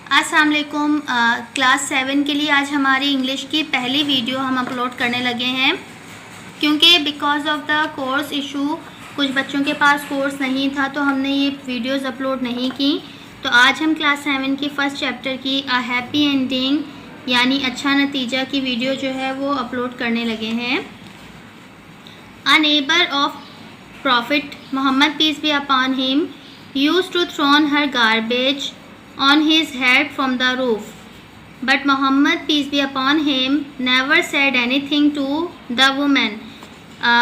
अस्सलाम वालेकुम। क्लास 7 के लिए आज हमारी इंग्लिश की पहली वीडियो हम अपलोड करने लगे हैं, क्योंकि because of the course issue कुछ बच्चों के पास कोर्स नहीं था तो हमने ये वीडियोस अपलोड नहीं की। तो आज हम क्लास 7 की फ़र्स्ट चैप्टर की अ हैप्पी एंडिंग यानी अच्छा नतीजा की वीडियो जो है वो अपलोड करने लगे हैं। A neighbour of prophet Muhammad peace be upon him used to throw her garbage on his head from the roof, but Muhammad peace be upon him never said anything to the woman.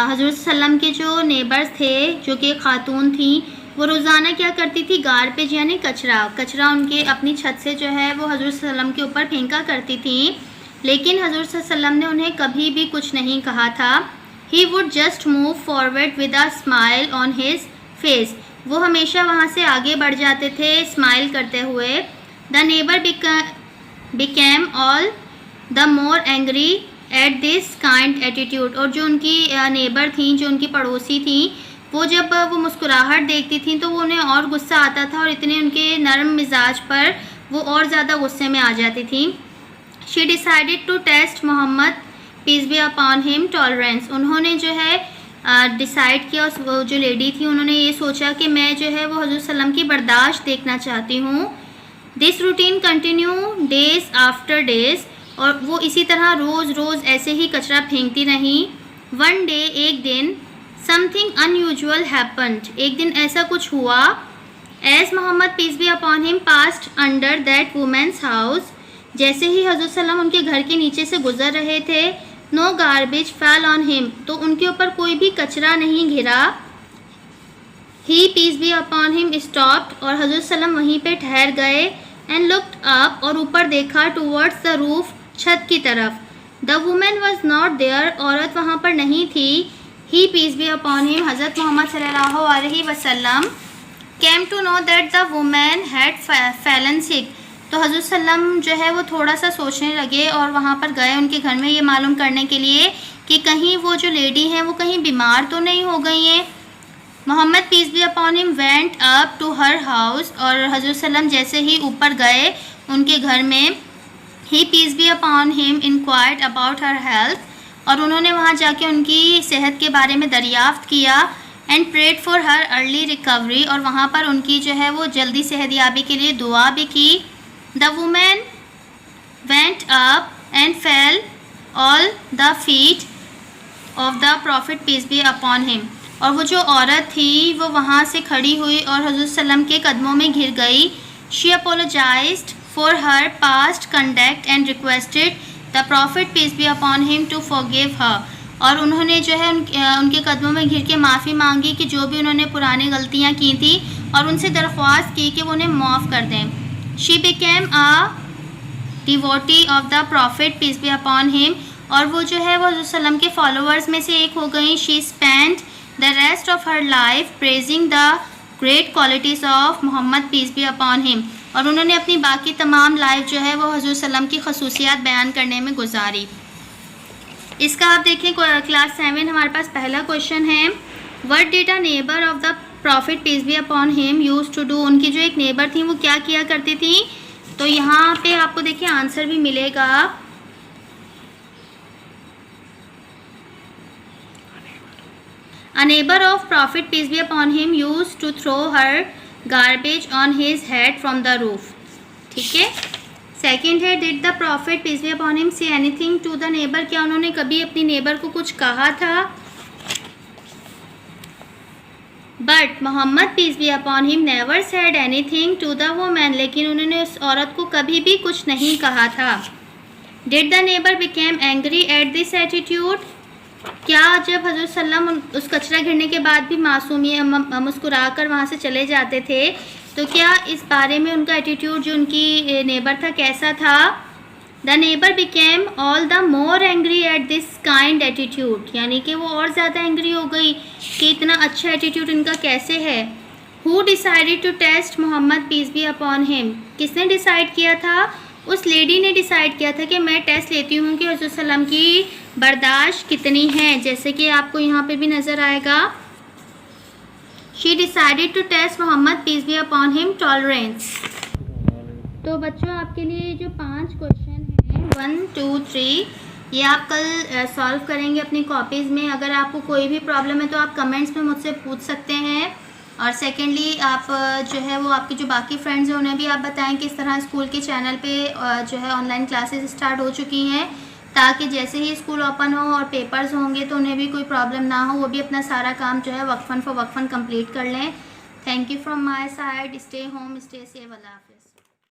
हज़रत सल्लम के जो neighbours थे, जो कि खातून थी, वो रोज़ाना क्या करती थी, गारबेज यानी कचरा उनके अपनी छत से जो है वो हज़रत सल्लम के ऊपर फेंका करती थी, लेकिन हज़रत सल्लम ने उन्हें कभी भी कुछ नहीं कहा था। He would just move forward with a smile on his face. वो हमेशा वहाँ से आगे बढ़ जाते थे स्माइल करते हुए। The neighbour became all the more angry at this kind attitude. और जो उनकी नेबर थी, जो उनकी पड़ोसी थी, वो जब वो मुस्कुराहट देखती थी तो वो उन्हें और गुस्सा आता था, और इतने उनके नरम मिजाज पर वो और ज़्यादा गुस्से में आ जाती थी। She decided to test Muhammad peace be upon him tolerance. उन्होंने जो है डिसाइड किया, उस वो जो लेडी थी उन्होंने ये सोचा कि मैं जो है वो हज़रत सल्लम की बर्दाश्त देखना चाहती हूँ। This routine continue days after days. और वो इसी तरह रोज़ रोज़ ऐसे ही कचरा फेंकती रहीं। वन डे, एक दिन, समथिंग अनयूजुअल हैपन्ड। एक दिन ऐसा कुछ हुआ। As Muhammad peace be upon him passed under that women's house. जैसे ही हज़रत सल्लम उनके घर के नीचे से गुजर रहे थे, no garbage fell on him, तो उनके ऊपर कोई भी कचरा नहीं घिरा। He peace be upon him stopped, और हज़रत सल्लम वहीं पे ठहर गए। एंड लुक्ड अप, और ऊपर देखा, टूवर्ड्स द रूफ, छत की तरफ। The women was not there, औरत वहाँ पर नहीं थी। He peace be upon him, हज़रत मोहम्मद सल्लल्लाहु अलैहि वसल्लम, came to know that the women had fallen sick. तो हज़रत सल्लम जो है वो थोड़ा सा सोचने लगे और वहाँ पर गए उनके घर में, ये मालूम करने के लिए कि कहीं वो जो लेडी हैं वो कहीं बीमार तो नहीं हो गई हैं। Muhammad peace be upon him went up to her house, और हज़रत सल्लम जैसे ही ऊपर गए उनके घर में, he peace be upon him inquired about her health, और उन्होंने वहाँ जाके उनकी सेहत के बारे में दरियाफ़्त किया। And prayed for her early recovery, और वहाँ पर उनकी जो है वो जल्दी सेहतयाबी के लिए दुआ भी की। The woman went up and fell all the feet of the Prophet peace be upon him. और वो जो औरत थी वो वहाँ से खड़ी हुई और हज़रत सल्लम के कदमों में घिर गई। She apologized for her past conduct and requested the Prophet peace be upon him to forgive her. और उन्होंने जो है उनके कदमों में घिर के माफ़ी मांगी कि जो भी उन्होंने पुरानी गलतियाँ की थी, और उनसे दरख्वास्त की कि वो उन्हें माफ़ कर दें। She became a devotee of the Prophet peace be upon him, और वो जो है वो हज़रत सल्लम के फॉलोअर्स में से एक हो गई। She spent the rest of her life praising the great qualities of Muhammad peace be upon him, और उन्होंने अपनी बाकी तमाम लाइफ जो है वो हज़रत सल्लम की खसूसियात बयान करने में गुजारी। इसका आप देखें क्लास 7 हमारे पास पहला क्वेश्चन है, What did a neighbor of the prophet peace be upon him use to do. उनकी जो एक नेबर थी वो क्या किया करती थी। तो यहाँ पे आपको देखिए आंसर भी मिलेगा। A neighbour of prophet peace be upon him use to throw her garbage on his head from the roof. ठीक है। सेकेंड है, did the prophet peace be upon him say anything to the neighbour. क्या उन्होंने कभी अपनी neighbour को कुछ कहा था। But Muhammad peace be upon him never said anything to the women, लेकिन उन्होंने उस औरत को कभी भी कुछ नहीं कहा था। Did the neighbour became angry at this attitude. क्या जब हज़रत सल्लम उस कचरा गिरने के बाद भी मासूमी मुस्कुरा कर वहाँ से चले जाते थे, तो क्या इस बारे में उनका एटीट्यूड जो उनकी नेबर था कैसा था। The neighbour became all the more angry at this kind attitude, यानी कि वो और ज़्यादा एंग्री हो गई कि इतना अच्छा एटीट्यूड इनका कैसे है। Who decided to test Muhammad peace be upon him. किसने डिसाइड किया था। उस लेडी ने डिसाइड किया था कि मैं टेस्ट लेती हूँ कि हज़रत सल्लम की बर्दाश्त कितनी है, जैसे कि आपको यहाँ पे भी नज़र आएगा। She decided to test Muhammad peace be upon him tolerance. तो बच्चों आपके लिए जो 5 क्वेश्चन हैं 1, 2, 3 ये आप कल सॉल्व करेंगे अपनी कॉपीज़ में। अगर आपको कोई भी प्रॉब्लम है तो आप कमेंट्स में मुझसे पूछ सकते हैं। और सेकेंडली आप जो है वो आपके जो बाकी फ्रेंड्स हैं उन्हें भी आप बताएं किस तरह स्कूल के चैनल पे जो है ऑनलाइन क्लासेस स्टार्ट हो चुकी हैं, ताकि जैसे ही स्कूल ओपन हो और पेपर्स होंगे तो उन्हें भी कोई प्रॉब्लम ना हो, वो भी अपना सारा काम जो है वक्फन कंप्लीट कर लें। Thank you from my side. Stay home, stay safe. अल्लाह हाफ़िज़।